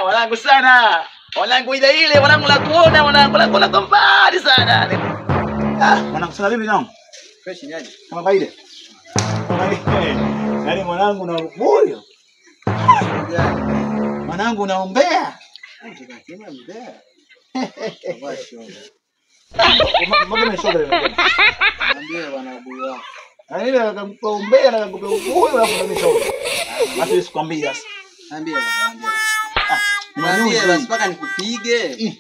Wanangu sana. Wanangu ile wanangu la kuona wanangu la mbali sana. Wanangu sana vipi nao? Fresh nyaje. Kama kawaida. Yaani mwanangu na moyo. Mwanangu naombea. Tukasema mbea. Mbona umeshoga? Ambia bwana buyu wako. Ile akakuombea na akakupa moyo na kumshoga. Basi sikwambia sasa. Ambia bwana. Mwambie basi paka nikupige.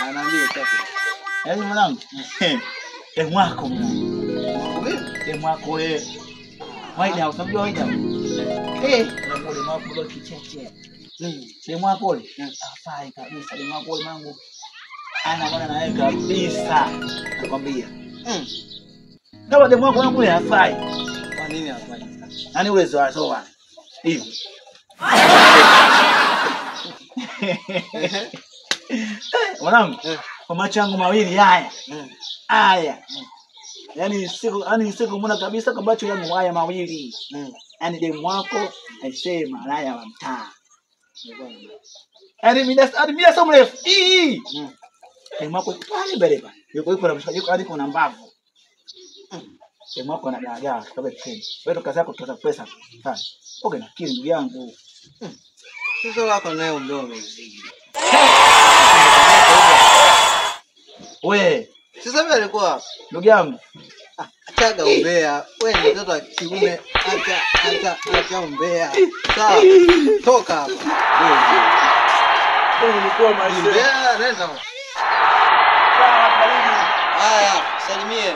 Anaambia chako. Yaani mwanangu. Mwako mwanangu. Mwako wewe. Waida usamjua waida. Na mole mwako ndo kicheche. Demu wako ile afai kabisa. Demu wako ile mangu ana maana na yeye kabisa. Nakwambia. Kama demu wako ile afai. Kwa nini afai? Yaani ule zoa hivi. Mwanangu, kwa macho yangu mawili haya. Haya. Yaani siku mbona kabisa kwa macho yangu haya mawili. Yaani demu wako aisema malaya wa mtaa. Yaani mimi sio mrefu. Demu wako pale mbele. Yuko na mshikaji hadi kuna mbavu. Demu wako anagagaa kabla tena. Wewe kazi yako kutoa pesa. Sawa. Okay na kile ndugu yangu. Sasa wako naye ndio mziki. Wewe, sasa mimi alikuwa ndugu yangu. Achaga umbea. Wewe ni mtoto wa kiume, acha umbea. Sawa. Toka hapa. Wewe ulikuwa maisha. Umbea nenda. Sawa, karibu. Haya, salimie.